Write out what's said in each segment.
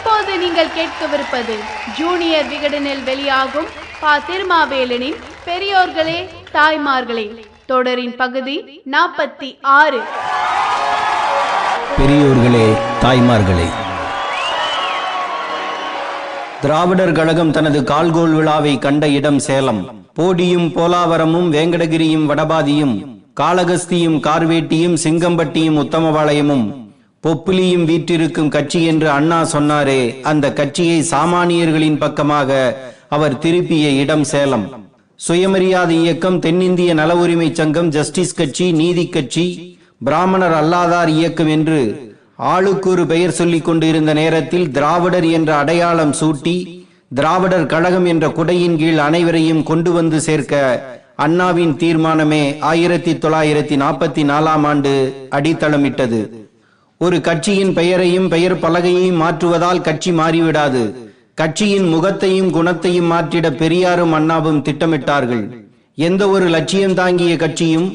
இப்போது நீங்கள் கேட்கவிருப்பது ஜூனியர் விகடனில் வெளியாகும் பா. திருமாவேலனின் பெரியோர்களே தாய்மார்களே தொடரின் பகுதி 46. பெரியோர்களே தாய்மார்களே. திராவிடர் கழகம் தனது கால்கோள் விழாவை கண்ட இடம் சேலம். போடியும் போலாவரமும் வேங்கடகிரியும் வடபாதியும் காளகஸ்தியும் கார்வேட்டியும் சிங்கம்பட்டியும் உத்தமபாளையமும் பொப்புலியும் வீற்றிருக்கும் கட்சி என்று அண்ணா சொன்னாரே, அந்த கட்சியை சாமானியர்களின் பக்கமாக அவர் திருப்பிய இடம் சேலம். சுயமரியாதை இயக்கம், தென்னிந்திய நல உரிமை சங்கம், ஜஸ்டிஸ் கட்சி, நீதி கட்சி, பிராமணர் அல்லாதார் இயக்கம் என்று ஆளுக்கு ஒரு பெயர் சொல்லிக் கொண்டிருந்த நேரத்தில் திராவிடர் என்ற அடையாளம் சூட்டி திராவிடர் கழகம் என்ற குடையின் கீழ் அனைவரையும் கொண்டு வந்து சேர்க்க அண்ணாவின் தீர்மானமே 1944 ஆண்டு அடித்தளமிட்டது. ஒரு கட்சியின் பெயரையும் பெயர் பலகையையும் மாற்றுவதால் கட்சி மாறிவிடாது. கட்சியின் முகத்தையும் குணத்தையும் மாற்றிட பெரியாரும் அண்ணாவும் திட்டமிட்டார்கள். எந்த ஒரு லட்சியம் தாங்கிய கட்சியும்,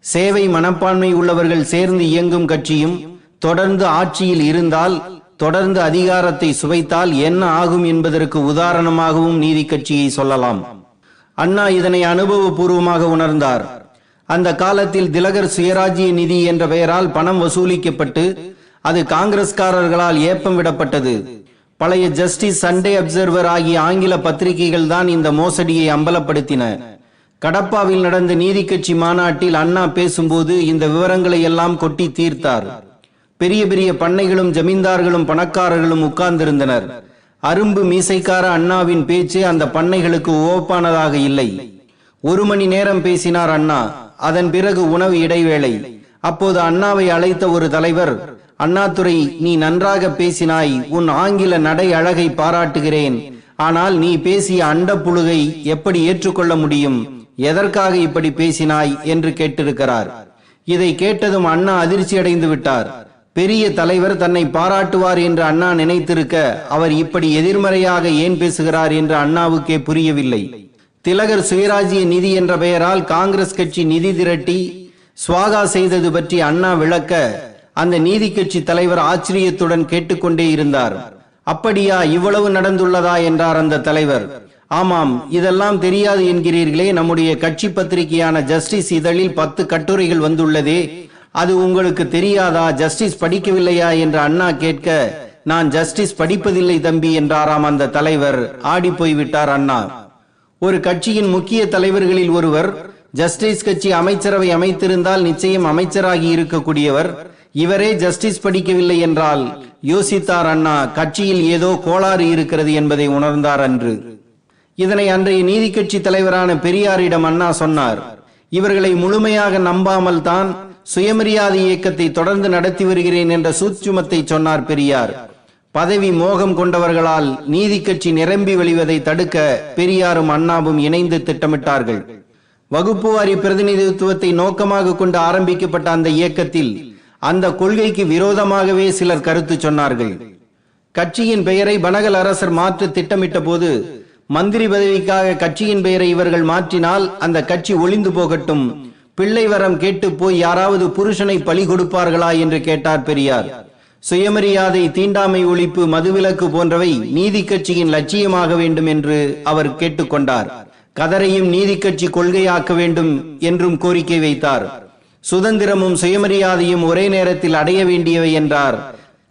சேவை மனப்பான்மை உள்ளவர்கள் சேர்ந்து இயங்கும் கட்சியும் தொடர்ந்து ஆட்சியில் இருந்தால், தொடர்ந்து அதிகாரத்தை சுவைத்தால் என்ன ஆகும் என்பதற்கு உதாரணமாகவும் நீதி கட்சியை சொல்லலாம். அண்ணா இதனை அனுபவபூர்வமாக உணர்ந்தார். அந்த காலத்தில் திலகர் சுயராஜ்ய நிதி என்ற பெயரால் பணம் வசூலிக்கப்பட்டு அது காங்கிரஸ்காரர்களால் ஏப்பம் விடப்பட்டது. பழைய ஜஸ்டிஸ், சண்டே அப்சர்வர் ஆகிய ஆங்கில பத்திரிகைகள் தான் இந்த மோசடியை அம்பலப்படுத்தின. கடப்பாவில் நடந்த நீதி கட்சி மாநாட்டில் அண்ணா பேசும்போது இந்த விவரங்களை எல்லாம் கொட்டி தீர்த்தார். பெரிய பெரிய பண்ணைகளும் ஜமீன்தார்களும் பணக்காரர்களும் உட்கார்ந்திருந்தனர். அரும்பு மீசைக்கார அண்ணாவின் பேச்சு அந்த பண்ணைகளுக்கு ஓப்பானதாக இல்லை. 1 மணி நேரம் பேசினார் அண்ணா. அதன் பிறகு உணவு இடைவேளை. அப்போது அண்ணாவை அழைத்த ஒரு தலைவர், அண்ணாதுரை, நீ நன்றாக பேசினாய், உன் ஆங்கில நடை அழகை பாராட்டுகிறேன். ஆனால் நீ பேசிய அண்ட புழுகை எப்படி ஏற்றுக்கொள்ள முடியும்? எதற்காக இப்படி பேசினாய் என்று கேட்டிருக்கிறார். இதை கேட்டதும் அண்ணா அதிர்ச்சி அடைந்து விட்டார். பெரிய தலைவர் தன்னை பாராட்டுவார் என்று அண்ணா நினைத்திருக்க அவர் இப்படி எதிர்மறையாக ஏன் பேசுகிறார் என்று அண்ணாவுக்கே புரியவில்லை. திலகர் சுயராஜ்ய நிதி என்ற பெயரால் காங்கிரஸ் கட்சி நிதி திரட்டி சுவாகா செய்தது பற்றி அண்ணா விளக்க அந்த நீதி கட்சி தலைவர் ஆச்சரியத்துடன் கேட்டுக்கொண்டே இருந்தார். அப்படியா, இவ்வளவு நடந்துள்ளதா என்றார் அந்த தலைவர். ஆமாம், இதெல்லாம் தெரியாது என்கிறீர்களே, நம்முடைய கட்சி பத்திரிகையான ஜஸ்டிஸ் இதழில் 10 கட்டுரைகள் வந்துள்ளதே, அது உங்களுக்கு தெரியாதா? ஜஸ்டிஸ் படிக்கவில்லையா என்று அண்ணா கேட்க, நான் ஜஸ்டிஸ் படிப்பதில்லை தம்பி என்றாராம் அந்த தலைவர். ஆடி போய்விட்டார் அண்ணா. ஒரு கட்சியின் முக்கிய தலைவர்களில் ஒருவர் ஜஸ்டிஸ் கட்சி அமைச்சரவை அமைத்திருந்தால் நிச்சயம் அமைச்சராகி இருக்கக்கூடியவர். இவரே ஜஸ்டிஸ் படிக்கவில்லை என்றால் யோசித்தார் அண்ணா. கட்சியில் ஏதோ கோளாறு இருக்கிறது என்பதை உணர்ந்தார் அன்று. இதனை அன்றைய நீதி கட்சி தலைவரான பெரியாரிடம் அண்ணா சொன்னார். இவர்களை முழுமையாக நம்பாமல் தான் சுயமரியாதை இயக்கத்தை தொடர்ந்து நடத்தி வருகிறேன் என்ற சூட்சுமத்தை சொன்னார் பெரியார். பதவி மோகம் கொண்டவர்களால் நீதி கட்சி நிரம்பி வழிவதை தடுக்க பெரியாரும் அண்ணாவும் இணைந்து திட்டமிட்டார்கள். வகுப்பு வாரி பிரதிநிதித்துவத்தை நோக்கமாக கொண்டு ஆரம்பிக்கப்பட்ட அந்த இயக்கத்தில் அந்த கொள்கைக்கு விரோதமாகவே சிலர் கருத்து சொன்னார்கள். கட்சியின் பெயரை பனகல் அரசர் மாற்ற திட்டமிட்ட போது, மந்திரி பதவிக்காக கட்சியின் பெயரை இவர்கள் மாற்றினால் அந்த கட்சி ஒளிந்து போகட்டும், பிள்ளை வரம் கேட்டு போய் யாராவது புருஷனை பலி கொடுப்பார்களா என்று கேட்டார் பெரியார். சுயமரியாதை, தீண்டாமை ஒழிப்பு, மதுவிலக்கு போன்றவை நீதி கட்சியின் லட்சியமாக வேண்டும் என்று அவர் கேட்டுக்கொண்டார். கதரையும் நீதி கட்சி கொள்கையாக்க வேண்டும் என்றும் கோரிக்கை வைத்தார். சுதந்திரமும் சுயமரியாதையும் ஒரே நேரத்தில் அடைய வேண்டியவை என்றார்.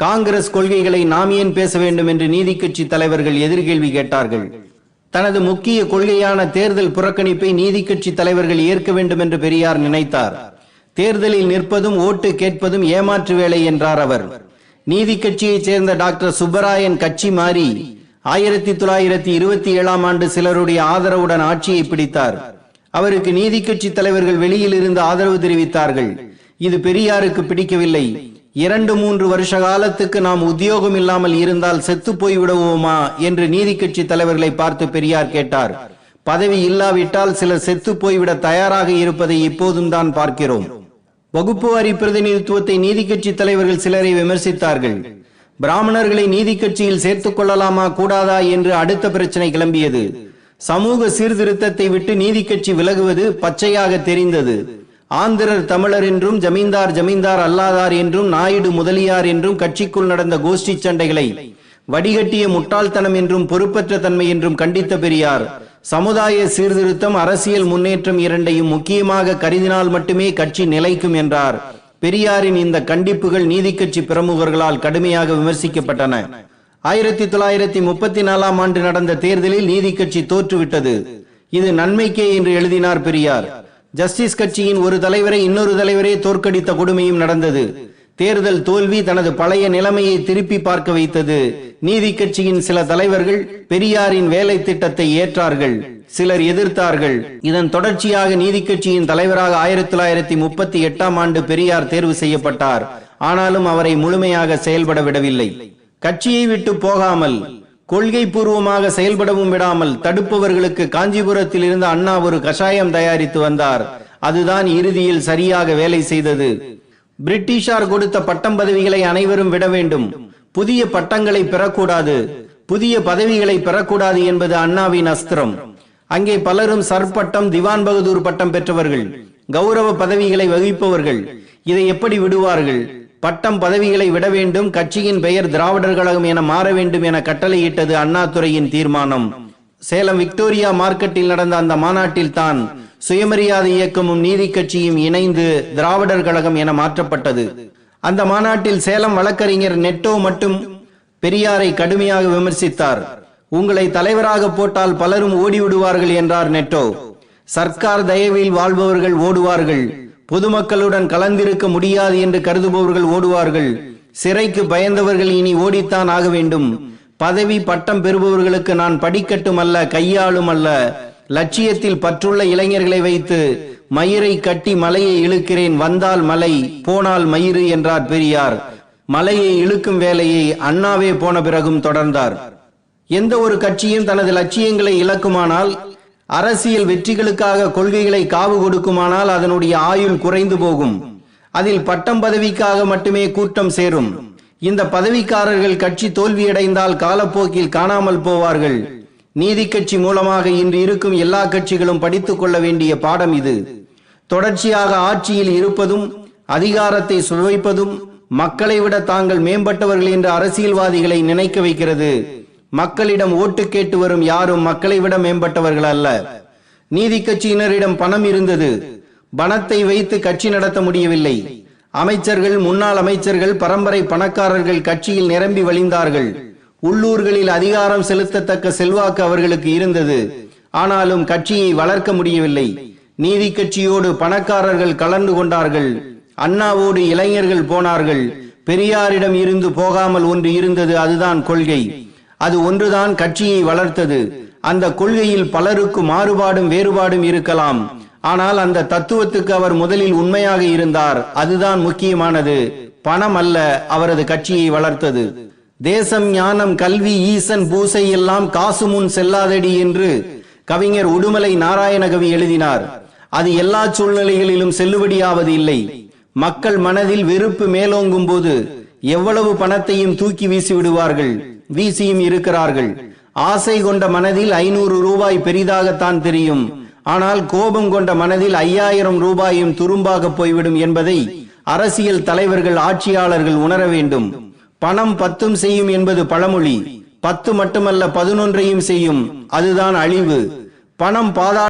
காங்கிரஸ் கொள்கைகளை நாம் ஏன் பேச வேண்டும் என்று நீதி கட்சி தலைவர்கள் எதிர்கேள்வி கேட்டார்கள். தனது முக்கிய கொள்கையான தேர்தல் புறக்கணிப்பை நீதி கட்சி தலைவர்கள் ஏற்க வேண்டும் என்று பெரியார் நினைத்தார். தேர்தலில் நிற்பதும் ஓட்டு கேட்பதும் ஏமாற்று வேலை என்றார் அவர். நீதி கட்சியைச் சேர்ந்த டாக்டர் சுப்பராயன் கட்சி மாறி 1927 ஆண்டு சிலருடைய ஆதரவுடன் ஆட்சியை பிடித்தார். அவருக்கு நீதி கட்சி தலைவர்கள் வெளியில் இருந்து ஆதரவு தெரிவித்தார்கள். இது பெரியாருக்கு பிடிக்கவில்லை. 2-3 வருஷ காலத்துக்கு நாம் உத்தியோகம் இல்லாமல் இருந்தால் செத்து போய்விடுவோமா என்று நீதி கட்சி தலைவர்களை பார்த்து பெரியார் கேட்டார். பதவி இல்லாவிட்டால் சிலர் செத்து போய்விட தயாராக இருப்பதை இப்போதும் தான் பார்க்கிறோம். வகுப்பு வாரி பிரதிநிதித்துவத்தை நீதி கட்சி தலைவர்கள் சிலரை விமர்சித்தார்கள். பிராமணர்களை நீதி கட்சியில் சேர்த்துக் கொள்ளலாமா கூடாதா என்று அடுத்த பிரச்சனை கிளம்பியது. சமூக சீர்திருத்தத்தை விட்டு நீதி கட்சி விலகுவது பச்சையாக தெரிந்தது. ஆந்திரர் தமிழர் என்றும் ஜமீன்தார் அல்லாதார் என்றும் நாயுடு முதலியார் என்றும் கட்சிக்குள் நடந்த கோஷ்டி சண்டைகளை வடிகட்டிய முட்டாள்தனம் என்றும் பொறுப்பற்ற தன்மை என்றும் கண்டித்த பெரியார், சமுதாய சீர்திருத்தம், அரசியல் முன்னேற்றம் இரண்டையும் முக்கியமாக கருதினால் மட்டுமே கட்சி நிலைக்கும் என்றார். பெரியாரின் இந்த கண்டிப்புகள் நீதி கட்சி பிரமுகர்களால் கடுமையாக விமர்சிக்கப்பட்டன. 1934 ஆண்டு நடந்த தேர்தலில் நீதி கட்சி தோற்றுவிட்டது. இது நன்மைக்கே என்று எழுதினார் பெரியார். ஜஸ்டிஸ் கட்சியின் ஒரு தலைவரை இன்னொரு தலைவரே தோற்கடித்த கொடுமையும் நடந்தது. தேர்தல் தோல்வி தனது பழைய நிலைமையை திருப்பி பார்க்க வைத்தது. நீதி கட்சியின் சில தலைவர்கள் பெரியாரின் வேலை திட்டத்தை ஏற்றார்கள், சிலர் எதிர்த்தார்கள். இதன் தொடர்ச்சியாக நீதி கட்சியின் தலைவராக 1938 ஆண்டு பெரியார் தேர்வு செய்யப்பட்டார். ஆனாலும் அவரை முழுமையாக செயல்பட விடவில்லை. கட்சியை விட்டு போகாமல், கொள்கை பூர்வமாக செயல்படவும் விடாமல் தடுப்பவர்களுக்கு காஞ்சிபுரத்தில் இருந்து அண்ணா ஒரு கஷாயம் தயாரித்து வந்தார். அதுதான் இறுதியில் சரியாக வேலை செய்தது. பிரிட்டிஷார் கொடுத்த பட்டம் பதவிகளை அனைவரும் விட வேண்டும், புதிய பட்டங்களை பெறக்கூடாது, புதிய பதவிகளை பெறக்கூடாது என்பது அண்ணாவின் அஸ்திரம். அங்கே பலரும் சர் பட்டம், திவான் பகதூர் பட்டம் பெற்றவர்கள், கௌரவ பதவிகளை வகிப்பவர்கள். இதை எப்படி விடுவார்கள்? பட்டம் பதவிகளை விட வேண்டும், கட்சியின் பெயர் திராவிடர் கழகம் என மாற வேண்டும் என கட்டளையிட்டது அண்ணாதுரையின் தீர்மானம். சேலம் விக்டோரியா மார்க்கெட்டில் நடந்த அந்த மாநாட்டில் தான் சுயமரியாதை இயக்கமும் நீதி கட்சியும் இணைந்து திராவிடர் கழகம் என மாற்றப்பட்டது. அந்த மாநாட்டில் சேலம் வழக்கறிஞர் நெட்டோ மட்டும் பெரியாரை கடுமையாக விமர்சித்தார். உங்களை தலைவராக போட்டால் பலரும் ஓடிவிடுவார்கள் என்றார் நெட்டோ. சர்க்கார் தயவில் வாழ்பவர்கள் ஓடுவார்கள், பொதுமக்களுடன் கலந்திருக்க முடியாது என்று கருதுபவர்கள் ஓடுவார்கள், சிறைக்கு பயந்தவர்கள் இனி ஓடித்தான் ஆக வேண்டும். பதவி பட்டம் பெறுபவர்களுக்கு நான் படிக்கட்டும் அல்ல, கையாளும் அல்ல, லட்சியத்தில் பற்றுள்ள இளைஞர்களை வைத்து மயிரை கட்டி மலையை இழுக்கிறேன், வந்தால் மலை, போனால் மயிறு என்றார் பெரியார். மலையை இழுக்கும் வேலையை அண்ணாவே போன பிறகும் தொடர்ந்தார். எந்த ஒரு கட்சியும் தனது லட்சியங்களை இழக்குமானால், அரசியல் வெற்றிகளுக்காக கொள்கைகளை காவு கொடுக்குமானால் அதனுடைய ஆயுள் குறைந்து போகும். அதில் பட்டம் பதவிக்காக மட்டுமே கூட்டம் சேரும். இந்த பதவிக்காரர்கள் கட்சி தோல்வியடைந்தால் காலப்போக்கில் காணாமல் போவார்கள். நீதி கட்சி மூலமாக இன்று இருக்கும் எல்லா கட்சிகளும் படித்துக் கொள்ள வேண்டிய பாடம் இது. தொடர்ச்சியாக ஆட்சியில் இருப்பதும் அதிகாரத்தை சுவைப்பதும் மக்களை விட தாங்கள் மேம்பட்டவர்கள் என்ற அரசியல்வாதிகளை நினைக்க வைக்கிறது. மக்களிடம் ஓட்டு கேட்டு வரும் யாரும் மக்களை விட மேம்பட்டவர்கள் அல்ல. நீதி கட்சியினரிடம் பணம் இருந்தது, பணத்தை வைத்து கட்சி நடத்த முடியவில்லை. அமைச்சர்கள், முன்னாள் அமைச்சர்கள், பரம்பரை பணக்காரர்கள் கட்சியில் நிரம்பி வழிந்தார்கள். உள்ளூர்களில் அதிகாரம் செலுத்தத்தக்க செல்வாக்கு அவர்களுக்கு இருந்தது. ஆனாலும் கட்சியை வளர்க்க முடியவில்லை. நீதி கட்சியோடு பணக்காரர்கள் கலந்து கொண்டார்கள், அண்ணாவோடு இளைஞர்கள் போனார்கள். பெரியாரிடம் இருந்து போகாமல் ஒன்று இருந்தது, அதுதான் கொள்கை. அது ஒன்றுதான் கட்சியை வளர்த்தது. அந்த கொள்கையில் பலருக்கு மாறுபாடும் வேறுபாடும் இருக்கலாம், ஆனால் அந்த தத்துவத்துக்கு அவர் முதலில் உண்மையாக இருந்தார். அதுதான் முக்கியமானது. பணம் அல்ல அவரது கட்சியை வளர்த்தது. தேசம், ஞானம், கல்வி, ஈசன் பூசை எல்லாம் காசு முன் செல்லாதடி என்று கவிஞர் உடுமலை நாராயணகவி எழுதினார். அது எல்லா சூழ்நிலைகளிலும் செல்லுபடியாவது இல்லை. மக்கள் மனதில் வெறுப்பு மேலோங்கும் போது எவ்வளவு பணத்தையும் தூக்கி வீசி விடுவார்கள், வீசியும் இருக்கிறார்கள். ஆசை கொண்ட மனதில் 500 ரூபாய் பெரிதாகத்தான் தெரியும், ஆனால் கோபம் கொண்ட மனதில் 5000 ரூபாயும் துரும்பாக போய்விடும் என்பதை அரசியல் தலைவர்கள், ஆட்சியாளர்கள் உணர வேண்டும். பணம் 10 செய்யும் என்பது பழமொழி. 10 மட்டுமல்ல 11 செய்யும், அதுதான் அழிவு. பணம் பாதாள